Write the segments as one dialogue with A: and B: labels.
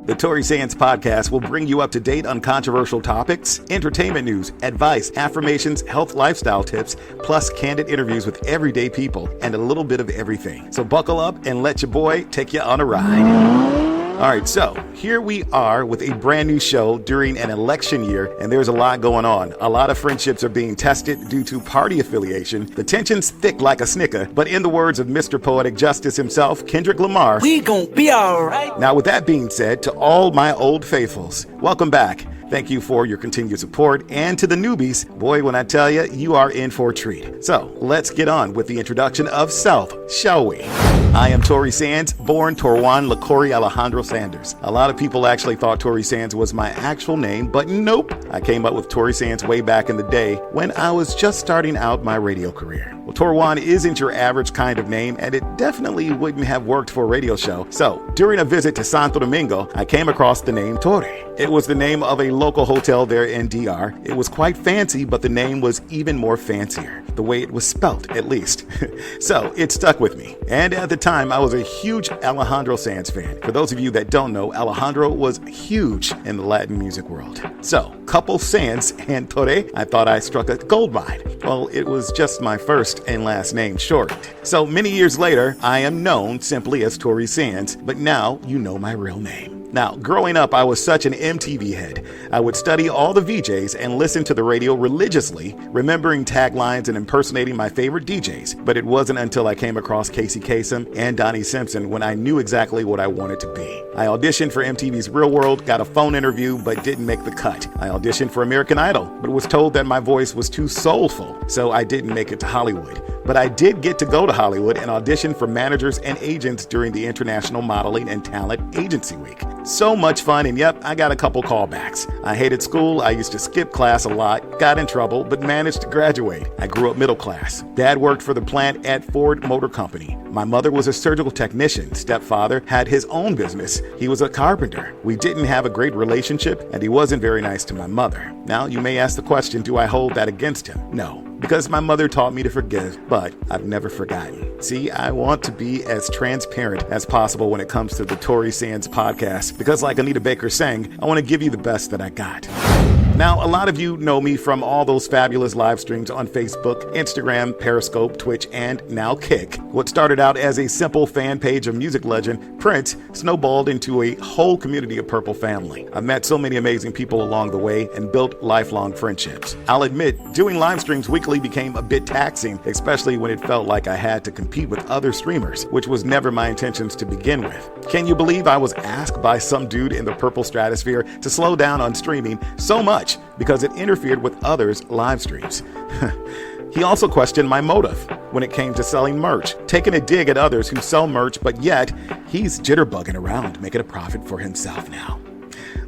A: The Torre Sanz podcast will bring you up to date on controversial topics, entertainment news, advice, affirmations, health lifestyle tips, plus candid interviews with everyday people and a little bit of everything. So buckle up and let your boy take you on a ride. All right, so here we are with a brand new show during an election year, and there's a lot going on. A lot of friendships are being tested due to party affiliation. The tension's thick like a snicker, but in the words of Mr. Poetic Justice himself, Kendrick Lamar,
B: we gon' be all right.
A: Now, with that being said, to all my old faithfuls, welcome back. Thank you for your continued support. And to the newbies, boy, when I tell you, you are in for a treat. So let's get on with the introduction of self, shall we? I am Torre Sanz, born Torwan LaCorey Alejandro Sanders. A lot of people actually thought Torre Sanz was my actual name, but nope. I came up with Torre Sanz way back in the day when I was just starting out my radio career. Well, Torwan isn't your average kind of name, and it definitely wouldn't have worked for a radio show. So during a visit to Santo Domingo, I came across the name Torre. It was the name of a local hotel there in DR. It was quite fancy, but the name was even more fancier, the way it was spelt, at least. So it stuck with me. And at the time, I was a huge Alejandro Sanz fan. For those of you that don't know, Alejandro was huge in the Latin music world. So, couple Sanz and Torre, I thought I struck a gold mine. Well, it was just my first and last name shortened. So many years later, I am known simply as Torre Sanz, but now you know my real name. Now, growing up, I was such an MTV head. I would study all the VJs and listen to the radio religiously, remembering taglines and impersonating my favorite DJs. But it wasn't until I came across Casey Kasem and Donnie Simpson when I knew exactly what I wanted to be. I auditioned for MTV's Real World, got a phone interview, but didn't make the cut. I auditioned for American Idol, but was told that my voice was too soulful, so I didn't make it to Hollywood. But I did get to go to Hollywood and audition for managers and agents during the International Modeling and Talent Agency Week. So much fun, and yep, I got a couple callbacks. I hated school, I used to skip class a lot, got in trouble, but managed to graduate. I grew up middle class. Dad worked for the plant at Ford Motor Company. My mother was a surgical technician. Stepfather had his own business. He was a carpenter. We didn't have a great relationship, and he wasn't very nice to my mother. Now, you may ask the question, do I hold that against him? No. Because my mother taught me to forgive, but I've never forgotten. See, I want to be as transparent as possible when it comes to the Torre Sanz podcast, because like Anita Baker sang, I want to give you the best that I got. Now, a lot of you know me from all those fabulous live streams on Facebook, Instagram, Periscope, Twitch, and now Kick. What started out as a simple fan page of music legend Prince snowballed into a whole community of Purple family. I've met so many amazing people along the way and built lifelong friendships. I'll admit, doing live streams weekly became a bit taxing, especially when it felt like I had to compete with other streamers, which was never my intentions to begin with. Can you believe I was asked by some dude in the Purple stratosphere to slow down on streaming so much because it interfered with others' live streams? He also questioned my motive when it came to selling merch, taking a dig at others who sell merch, but yet he's jitterbugging around, making a profit for himself now.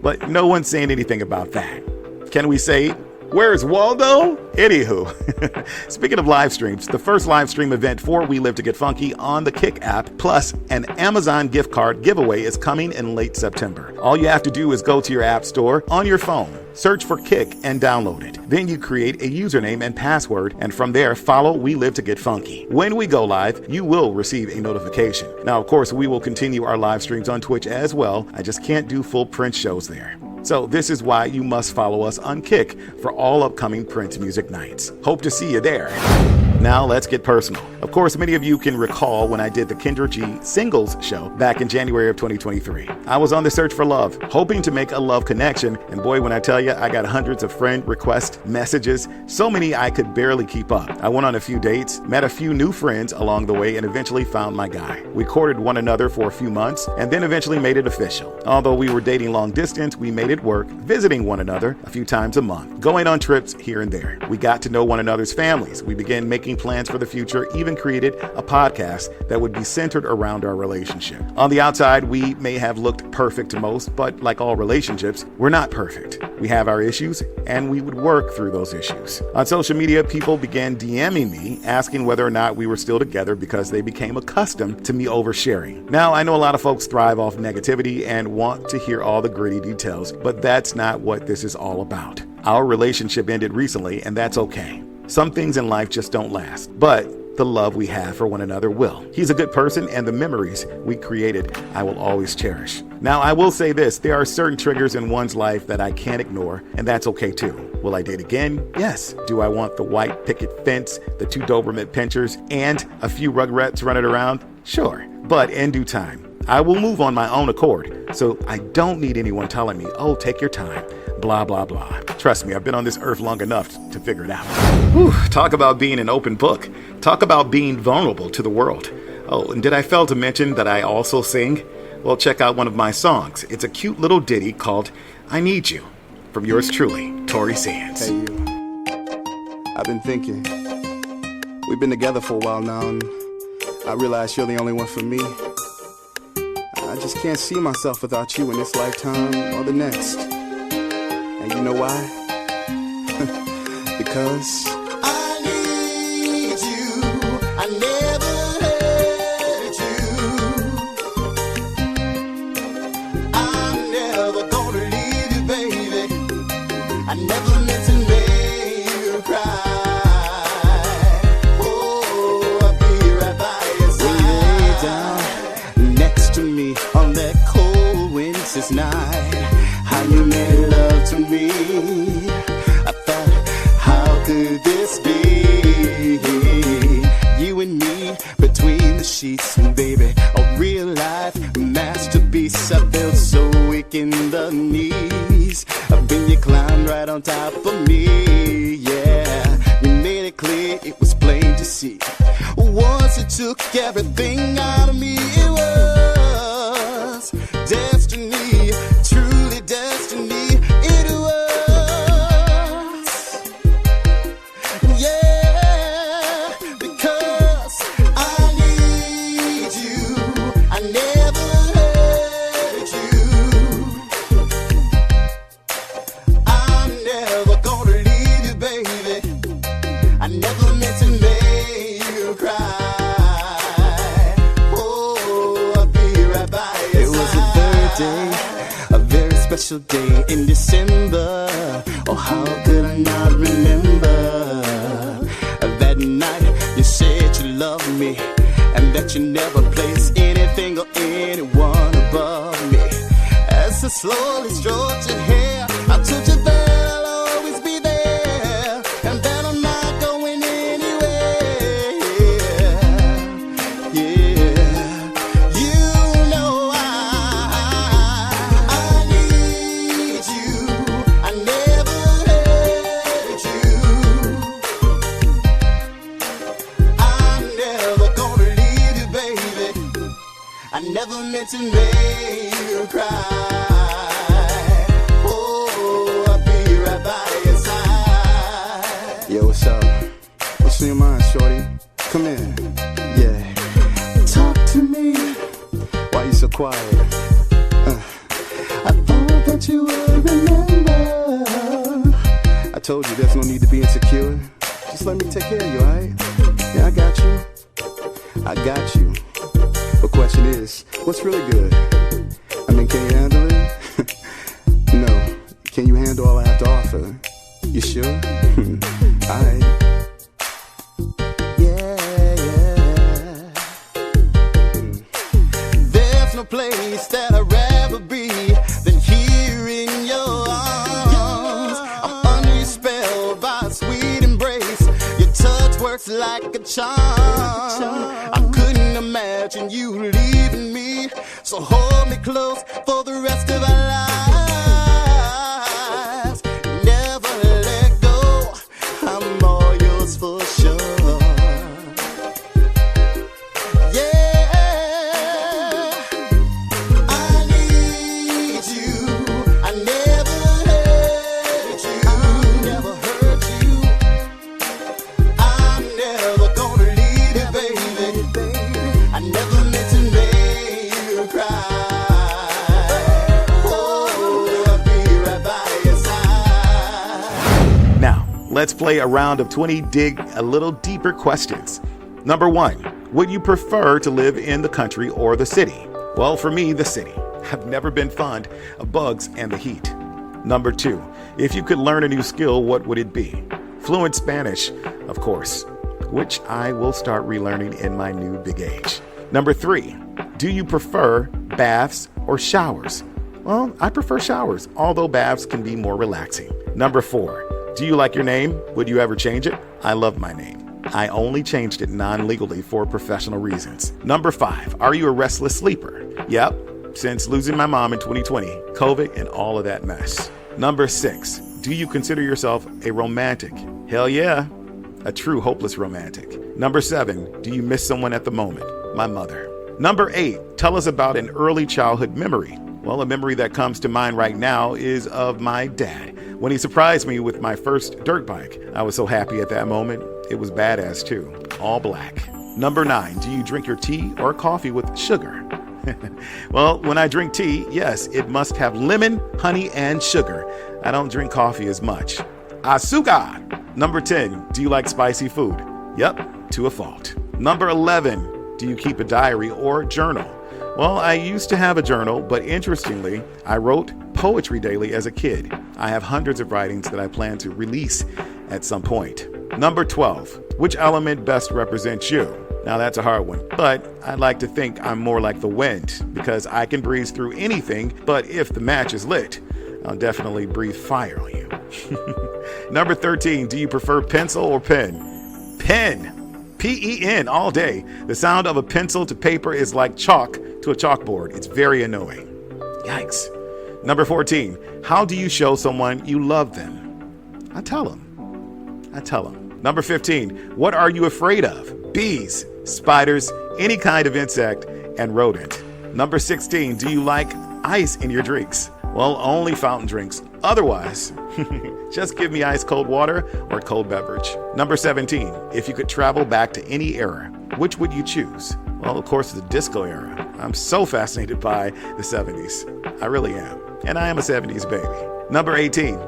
A: But no one's saying anything about that. Can we say, where's Waldo? Anywho, speaking of live streams, the first live stream event for We Live to Get Funky on the Kick app, plus an Amazon gift card giveaway is coming in late September. All you have to do is go to your app store on your phone, search for Kick and download it. Then you create a username and password, and from there, follow We Live to Get Funky. When we go live, you will receive a notification. Now, of course, we will continue our live streams on Twitch as well. I just can't do full Prince shows there. So this is why you must follow us on Kick for all upcoming Prince music nights. Hope to see you there. Now let's get personal. Of course, many of you can recall when I did the Kendra G singles show back in January of 2023. I was on the search for love, hoping to make a love connection, and boy, when I tell you, I got hundreds of friend request messages, so many I could barely keep up. I went on a few dates, met a few new friends along the way, and eventually found my guy. We courted one another for a few months, and then eventually made it official. Although we were dating long distance, we made it work, visiting one another a few times a month, going on trips here and there. We got to know one another's families. We began making plans for the future, even created a podcast that would be centered around our relationship. On the outside, we may have looked perfect to most, but like all relationships, we're not perfect. We have our issues, and we would work through those issues. On social media, people began DMing me, asking whether or not we were still together because they became accustomed to me oversharing. Now, I know a lot of folks thrive off negativity and want to hear all the gritty details, but that's not what this is all about. Our relationship ended recently, and that's okay. Some things in life just don't last, but the love we have for one another will. He's a good person, and the memories we created, I will always cherish. Now, I will say this, there are certain triggers in one's life that I can't ignore, and that's okay too. Will I date again? Yes. Do I want the white picket fence, the 2 Doberman pinchers, and a few Rugrats running around? Sure, but in due time. I will move on my own accord, so I don't need anyone telling me, oh, take your time, blah, blah, blah. Trust me, I've been on this earth long enough to figure it out. Whew, talk about being an open book. Talk about being vulnerable to the world. Oh, and did I fail to mention that I also sing? Well, check out one of my songs. It's a cute little ditty called I Need You, from yours truly, Torre Sanz.
B: Hey, you. I've been thinking. We've been together for a while now, and I realize you're the only one for me. I just can't see myself without you in this lifetime or the next. And you know why? Because
C: I need you. I never hurt you. I'm never gonna leave you, baby. I never meant to make you cry. Oh, I'll be right by your side.
B: when you lay down next to me on that cold winter's night, how you made love to me, I thought, how could this be? You and me between the sheets, and baby, a real life masterpiece. I felt so weak in the knees when you climbed right on top of me. Yeah, you made it clear, it was plain to see. Once it took everything out of me, it was destiny, truly destiny. It was, yeah, because
C: I need you. I never hurt you. I'm never gonna leave you, baby. I never meant to make you cry. Oh, I'll be right by your
B: it was a
C: side.
B: birthday, a very special day in December. Oh, how could I not remember that night you said you loved me, and that you never place anything or anyone above me. As I slowly stroked your hair, I told you that I'll always be there, and that I'm not going anywhere. Yeah, you know
C: I need you. I never hurt you. I'm never gonna leave you, baby. I never meant to make you cry. Oh, I'll be right by your side.
B: Yo, what's up? What's on your mind, shorty? Come in. Yeah. Talk to me. Why you so quiet? I thought that you would remember. I told you there's no need to be insecure. Just let me take care of you, alright? Yeah, I got you. I got you. The question is, what's really good? I mean, can you handle it? No. Can you handle all I have to offer? You sure? Alright. Yeah, yeah.
C: There's no place that I'd rather be than here in your arms. I'm under your spell by a sweet embrace. Your touch works like a charm. I couldn't imagine you leaving me, so hold me close for the rest of our lives. Never let go, I'm all yours for sure. Yeah, I need you. I never hurt you. I never hurt you. I'm never gonna leave you, baby. I never meant to make you cry. Oh, I'll be right by your side.
A: Now, let's play a round of 20 dig a little deeper questions. Number 1, would you prefer to live in the country or the city? Well, for me, the city. I've never been fond of bugs and the heat. Number 2, if you could learn a new skill, what would it be? Fluent Spanish, of course, which I will start relearning in my new big age. Number 3, do you prefer baths or showers? Well, I prefer showers, although baths can be more relaxing. Number 4, do you like your name? Would you ever change it? I love my name. I only changed it non-legally for professional reasons. Number 5, are you a restless sleeper? Yep, since losing my mom in 2020, COVID, and all of that mess. Number 6, do you consider yourself a romantic? Hell yeah, a true hopeless romantic. Number 7, do you miss someone at the moment? My mother. Number 8, tell us about an early childhood memory. Well, a memory that comes to mind right now is of my dad. When he surprised me with my first dirt bike, I was so happy at that moment. It was badass too, all black. Number 9, do you drink your tea or coffee with sugar? Well, when I drink tea, yes, it must have lemon, honey, and sugar. I don't drink coffee as much. Azúcar! Number 10, do you like spicy food? Yep, to a fault. Number 11, do you keep a diary or journal? Well, I used to have a journal, but interestingly, I wrote poetry daily as a kid. I have hundreds of writings that I plan to release at some point. Number 12, which element best represents you? Now that's a hard one, but I'd like to think I'm more like the wind because I can breeze through anything, but if the match is lit, I'll definitely breathe fire on you. Number 13, do you prefer pencil or pen? Pen. P-E-N all day. The sound of a pencil to paper is like chalk to a chalkboard. It's very annoying. Yikes. Number 14, how do you show someone you love them? I tell them. Number 15, what are you afraid of? Bees, spiders, any kind of insect, and rodent. Number 16, do you like ice in your drinks? Well, only fountain drinks. Otherwise, just give me ice cold water or cold beverage. Number 17, if you could travel back to any era, which would you choose? Well, of course, the disco era. I'm so fascinated by the 70s. I really am. And I am a 70s baby. Number 18,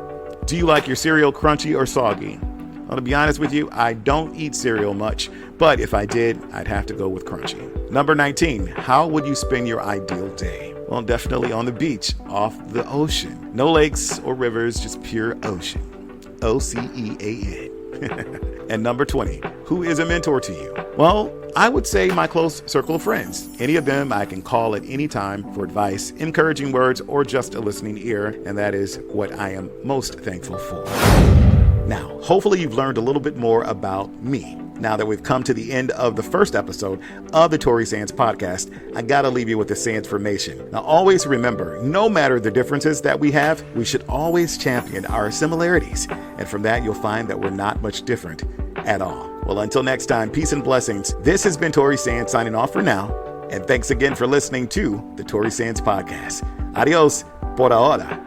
A: do you like your cereal crunchy or soggy? Well, to be honest with you, I don't eat cereal much, but if I did, I'd have to go with crunchy. Number 19, how would you spend your ideal day? Well, definitely on the beach, off the ocean. No lakes or rivers, just pure ocean. O-C-E-A-N. And number 20, who is a mentor to you? Well, I would say my close circle of friends. Any of them I can call at any time for advice, encouraging words, or just a listening ear, and that is what I am most thankful for. Now, hopefully you've learned a little bit more about me. Now that we've come to the end of the first episode of the Torre Sanz podcast, I gotta leave you with this information. Now, always remember, no matter the differences that we have, we should always champion our similarities. And from that, you'll find that we're not much different at all. Well, until next time, peace and blessings. This has been Torre Sanz signing off for now. And thanks again for listening to the Torre Sanz podcast. Adios por ahora.